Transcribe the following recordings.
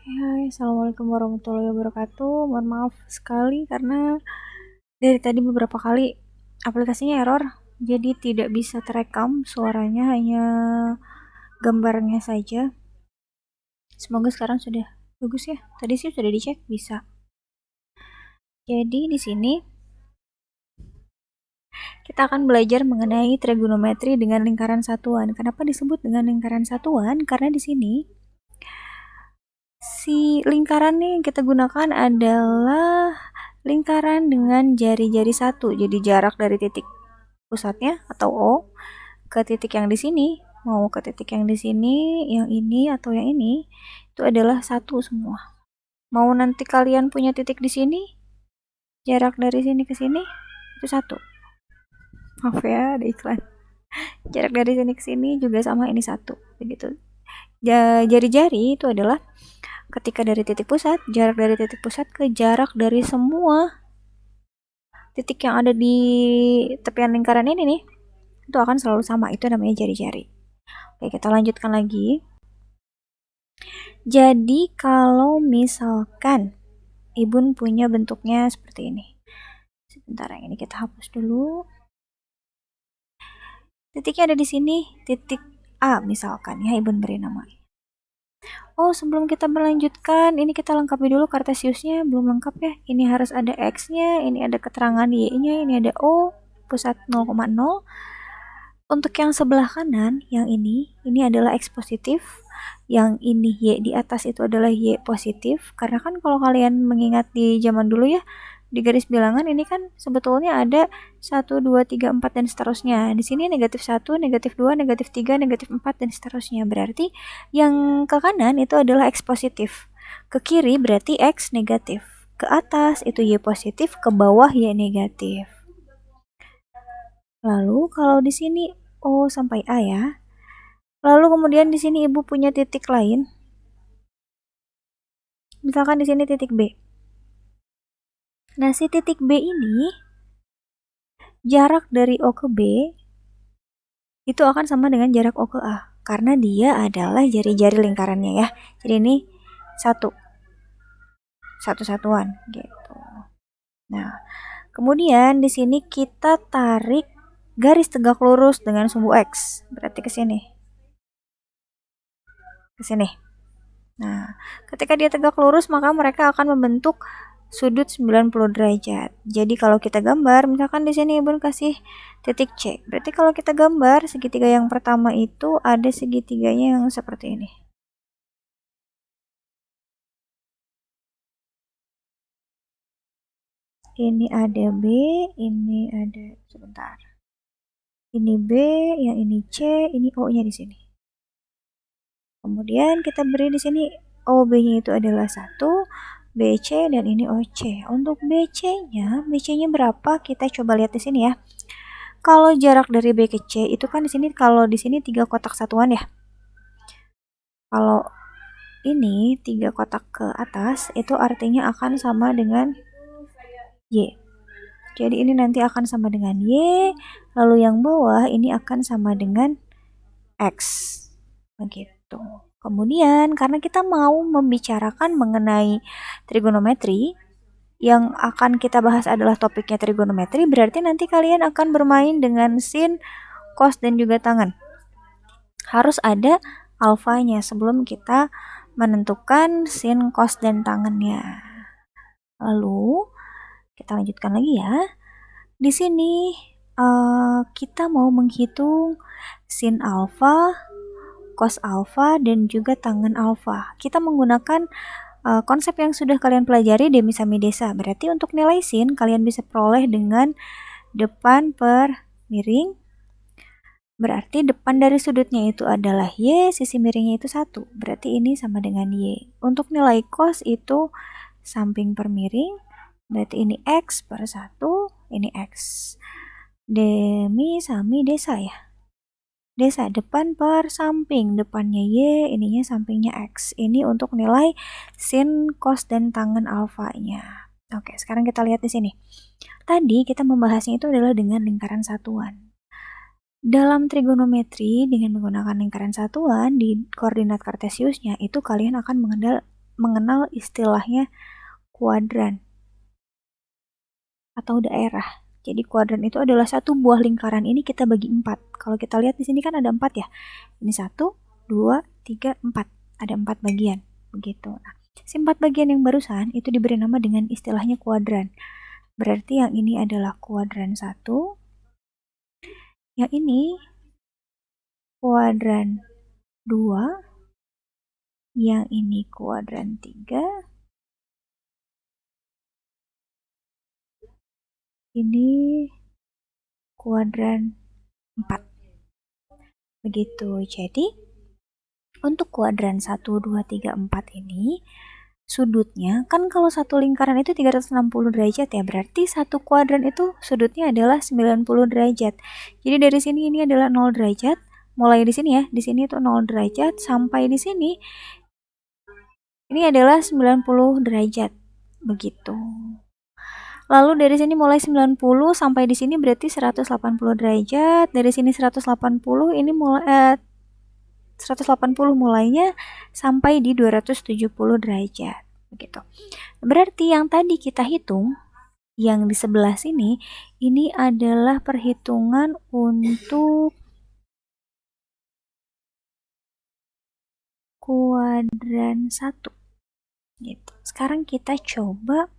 Hai, assalamualaikum warahmatullahi wabarakatuh. Mohon maaf sekali karena dari tadi beberapa kali aplikasinya error, jadi tidak bisa terekam suaranya, hanya gambarnya saja. Semoga sekarang sudah bagus ya. Tadi sih sudah dicek bisa. Jadi di sini kita akan belajar mengenai trigonometri dengan lingkaran satuan. Kenapa disebut dengan lingkaran satuan? Karena di sini si lingkaran yang kita gunakan adalah lingkaran dengan jari-jari satu. Jadi jarak dari titik pusatnya atau O ke titik yang di sini, mau ke titik yang di sini, yang ini atau yang ini, itu adalah satu semua. Mau nanti kalian punya titik di sini, jarak dari sini ke sini itu satu. Maaf ya, ada iklan. Jarak dari sini ke sini juga sama, ini satu. Begitu. Jari-jari itu adalah ketika dari titik pusat, jarak dari titik pusat ke jarak dari semua titik yang ada di tepian lingkaran ini nih, itu akan selalu sama. Itu namanya jari-jari. Oke, kita lanjutkan lagi. Jadi kalau misalkan Ibun punya bentuknya seperti ini. Sebentar, yang ini kita hapus dulu. Titiknya ada di sini, titik A misalkan ya, Ibun beri nama. Oh, sebelum kita melanjutkan, ini kita lengkapi dulu kartesiusnya, belum lengkap ya. Ini harus ada X-nya, ini ada keterangan Y-nya, ini ada O, pusat 0,0. Untuk yang sebelah kanan, yang ini adalah X positif. Yang ini Y di atas itu adalah Y positif. Karena kan kalau kalian mengingat di zaman dulu ya, di garis bilangan ini kan sebetulnya ada 1, 2, 3, 4 dan seterusnya. Di sini negatif 1, negatif 2, negatif 3, negatif 4 dan seterusnya. Berarti yang ke kanan itu adalah X positif. Ke kiri berarti X negatif. Ke atas itu Y positif, ke bawah Y negatif. Lalu kalau di sini O sampai A ya. Lalu kemudian di sini Ibu punya titik lain. Misalkan di sini titik B. Nah, si titik B ini jarak dari O ke B itu akan sama dengan jarak O ke A karena dia adalah jari-jari lingkarannya ya. Jadi ini satu satuan gitu. Nah, kemudian di sini kita tarik garis tegak lurus dengan sumbu X. Berarti ke sini. Ke sini. Nah, ketika dia tegak lurus maka mereka akan membentuk sudut 90 derajat. Jadi kalau kita gambar, misalkan di sini Ibu kasih titik C. Berarti kalau kita gambar segitiga yang pertama itu ada segitiganya yang seperti ini. Ini ada B, ini ada sebentar. Ini B, yang ini C, ini O-nya di sini. Kemudian kita beri di sini OB-nya itu adalah 1, BC dan ini OC. Untuk BC-nya berapa? Kita coba lihat di sini ya. Kalau jarak dari B ke C itu kan di sini, kalau di sini 3 kotak satuan ya. Kalau ini 3 kotak ke atas itu artinya akan sama dengan Y. Jadi ini nanti akan sama dengan Y, lalu yang bawah ini akan sama dengan X. Begitu. Kemudian karena kita mau membicarakan mengenai trigonometri, yang akan kita bahas adalah topiknya trigonometri, berarti nanti kalian akan bermain dengan sin, cos, dan juga tangen. Harus ada alfanya sebelum kita menentukan sin, cos, dan tangennya. Lalu kita lanjutkan lagi ya. Di sini kita mau menghitung sin alfa, cos alfa, dan juga tangen alfa. Kita menggunakan konsep yang sudah kalian pelajari Demi-Samidesa. Berarti untuk nilai sin kalian bisa peroleh dengan depan per miring. Berarti depan dari sudutnya itu adalah Y, sisi miringnya itu 1. Berarti ini sama dengan Y. Untuk nilai cos itu samping per miring. Berarti ini X per 1, ini X. Demi-Samidesa ya. Desa, depan per samping. Depannya Y, ininya sampingnya X. Ini untuk nilai sin, cos, dan tangen alfanya. Oke, sekarang kita lihat di sini. Tadi kita membahasnya itu adalah dengan lingkaran satuan. Dalam trigonometri dengan menggunakan lingkaran satuan di koordinat kartesiusnya itu kalian akan mengenal istilahnya kuadran atau daerah. Jadi kuadran itu adalah satu buah lingkaran ini kita bagi 4. Kalau kita lihat di sini kan ada 4 ya. Ini 1, 2, 3, 4. Ada 4 bagian. Begitu. Nah, si 4 bagian yang barusan itu diberi nama dengan istilahnya kuadran. Berarti yang ini adalah kuadran 1. Yang ini kuadran 2. Yang ini kuadran 3. Ini kuadran 4. Begitu. Jadi, untuk kuadran 1, 2, 3, 4 ini, sudutnya, kan kalau satu lingkaran itu 360 derajat ya, berarti satu kuadran itu sudutnya adalah 90 derajat. Jadi dari sini ini adalah 0 derajat, mulai di sini ya, di sini itu 0 derajat, sampai di sini, ini adalah 90 derajat. Begitu. Lalu dari sini mulai 90 sampai di sini berarti 180 derajat. Dari sini 180, ini mulai 180 mulainya sampai di 270 derajat. Begitu. Berarti yang tadi kita hitung, yang di sebelah sini, ini adalah perhitungan untuk kuadran 1. Gitu. Sekarang kita coba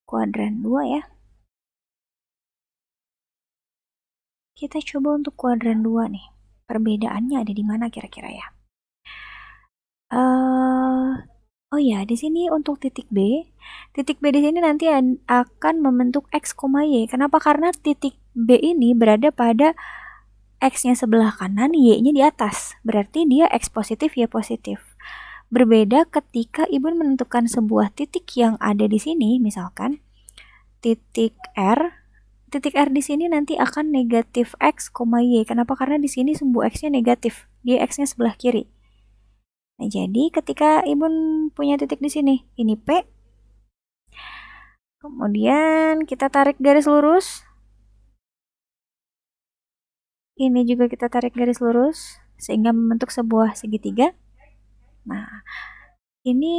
kuadran 2 ya. Kita coba untuk kuadran 2 nih. Perbedaannya ada di mana kira-kira ya? Oh ya, di sini untuk titik B di sini nanti akan membentuk X, Y. Kenapa? Karena titik B ini berada pada X-nya sebelah kanan, Y-nya di atas. Berarti dia X positif, Y positif. Berbeda ketika Ibu menentukan sebuah titik yang ada di sini, misalkan titik R di sini nanti akan negatif X, Y. Kenapa? Karena di sini sumbu X-nya negatif. Dia X-nya sebelah kiri. Nah, jadi ketika Ibu punya titik di sini, ini P. Kemudian kita tarik garis lurus. Ini juga kita tarik garis lurus sehingga membentuk sebuah segitiga. Nah, ini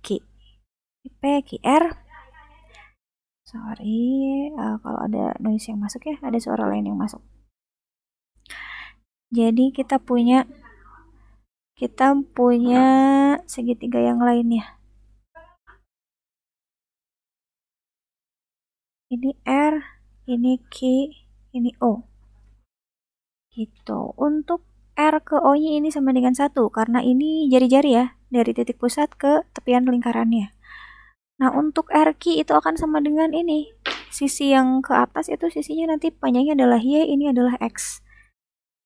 Q. P, QR. Sorry, kalau ada noise yang masuk ya, ada suara lain yang masuk. Jadi kita punya segitiga yang lainnya. Ini R, ini Q, ini O. Gitu. Untuk R ke O-nya ini sama dengan 1, karena ini jari-jari ya, dari titik pusat ke tepian lingkarannya. Nah, untuk RQ itu akan sama dengan ini. Sisi yang ke atas itu sisinya nanti panjangnya adalah Y, ini adalah X.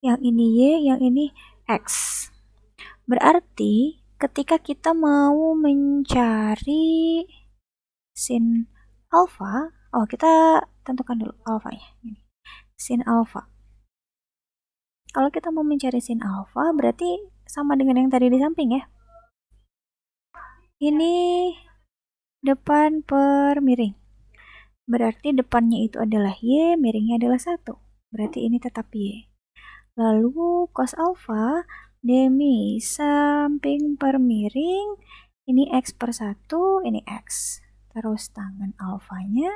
Yang ini Y, yang ini X. Berarti ketika kita mau mencari sin alfa, kita tentukan dulu alfanya. Sin alfa. Kalau kita mau mencari sin alfa, berarti sama dengan yang tadi di samping ya. Ini depan per miring. Berarti depannya itu adalah Y, miringnya adalah 1. Berarti ini tetap Y. Lalu cos alfa demi samping per miring, ini X per 1, ini X. Terus tangan alfanya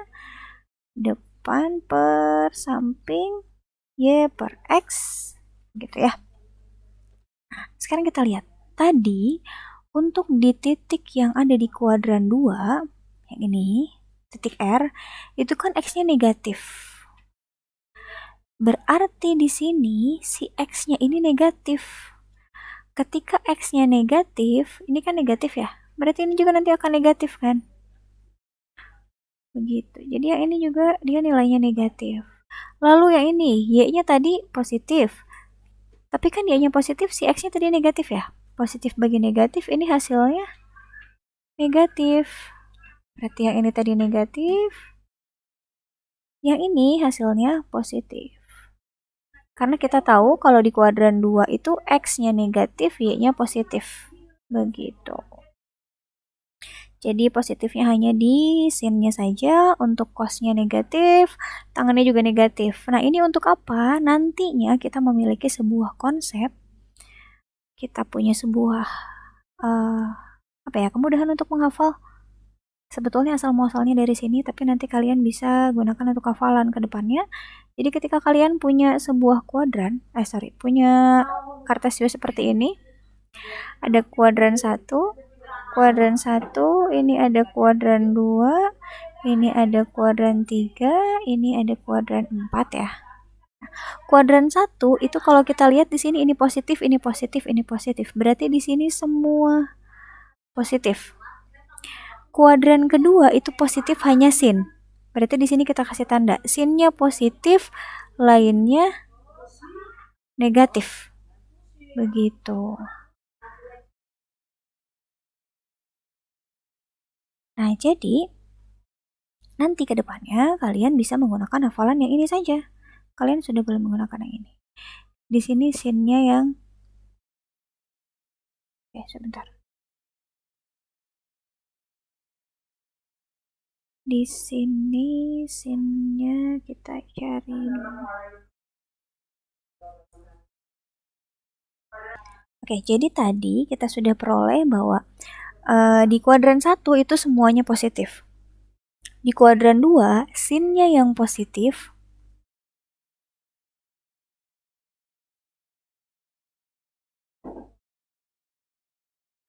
depan per samping Y per X. Gitu ya. Nah, sekarang kita lihat. Tadi, untuk di titik yang ada di kuadran 2, yang ini, titik R, itu kan X-nya negatif. Berarti di sini si X-nya ini negatif. Ketika X-nya negatif, ini kan negatif ya. Berarti ini juga nanti akan negatif kan? Begitu. Jadi yang ini juga dia nilainya negatif. Lalu yang ini, Y-nya tadi positif. Tapi kan Y-nya positif, si X-nya tadi negatif ya. Positif bagi negatif, ini hasilnya negatif. Berarti yang ini tadi negatif. Yang ini hasilnya positif. Karena kita tahu kalau di kuadran 2 itu X-nya negatif, Y-nya positif. Begitu. Jadi positifnya hanya di sin-nya saja, untuk cos-nya negatif, tangannya juga negatif. Nah, ini untuk apa? Nantinya kita memiliki sebuah konsep kita punya sebuah kemudahan untuk menghafal. Sebetulnya asal muasalnya dari sini, tapi nanti kalian bisa gunakan untuk hafalan ke depannya. Jadi ketika kalian punya sebuah punya kartesio seperti ini, ada kuadran 1, ini ada kuadran 2, ini ada kuadran 3, ini ada kuadran 4 ya. Kuadran 1 itu kalau kita lihat di sini ini positif, ini positif, ini positif. Berarti di sini semua positif. Kuadran kedua itu positif hanya sin. Berarti di sini kita kasih tanda sinnya positif, lainnya negatif. Begitu. Nah, jadi nanti ke depannya kalian bisa menggunakan hafalan yang ini saja. Kalian sudah boleh menggunakan yang ini. Di sini sinnya yang sebentar. Di sini sinnya kita cari dulu. Oke, jadi tadi kita sudah peroleh bahwa di kuadran 1 itu semuanya positif. Di kuadran 2, sinnya yang positif.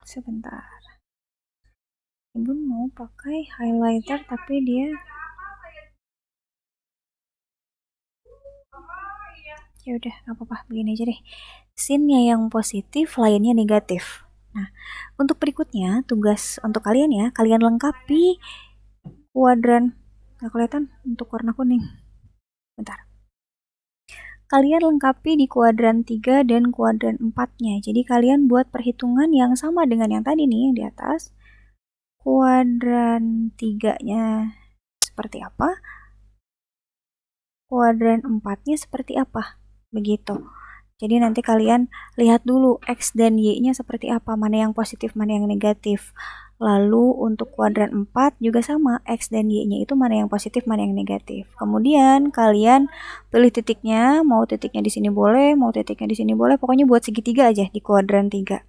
Sebentar. Ibu mau pakai highlighter tapi dia ya udah nggak apa-apa, begini aja deh. Sinnya yang positif, lainnya negatif. Nah, untuk berikutnya tugas untuk kalian ya, kalian lengkapi kuadran. Nggak kelihatan untuk warna kuning. Bentar. Kalian lengkapi di kuadran 3 dan kuadran 4-nya. Jadi kalian buat perhitungan yang sama dengan yang tadi nih, yang di atas. Kuadran 3-nya seperti apa? Kuadran 4-nya seperti apa? Begitu. Jadi nanti kalian lihat dulu X dan Y-nya seperti apa, mana yang positif, mana yang negatif. Lalu untuk kuadran 4 juga sama, X dan Y-nya itu mana yang positif, mana yang negatif. Kemudian kalian pilih titiknya, mau titiknya di sini boleh, mau titiknya di sini boleh, pokoknya buat segitiga aja di kuadran 3.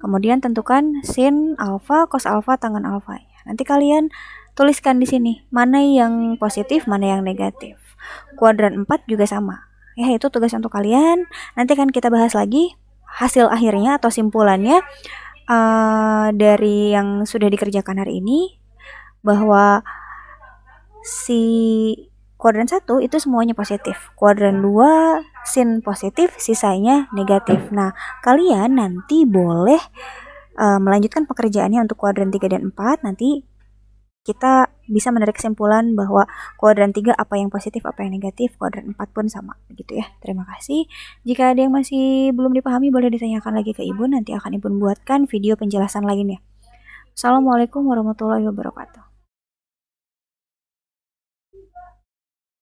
Kemudian tentukan sin alfa, cos alfa, tangen alfa. Nanti kalian tuliskan di sini, mana yang positif, mana yang negatif. Kuadran 4 juga sama. Ya, itu tugas untuk kalian. Nanti kan kita bahas lagi hasil akhirnya atau simpulannya dari yang sudah dikerjakan hari ini, bahwa si kuadran 1 itu semuanya positif. Kuadran 2 sin positif, sisanya negatif. Nah, kalian nanti boleh melanjutkan pekerjaannya untuk kuadran 3 dan 4. Nanti kita bisa menarik kesimpulan bahwa kuadran 3 apa yang positif, apa yang negatif, kuadran 4 pun sama, begitu ya. Terima kasih. Jika ada yang masih belum dipahami, boleh ditanyakan lagi ke Ibu, nanti akan Ibu buatkan video penjelasan lainnya. Assalamualaikum warahmatullahi wabarakatuh.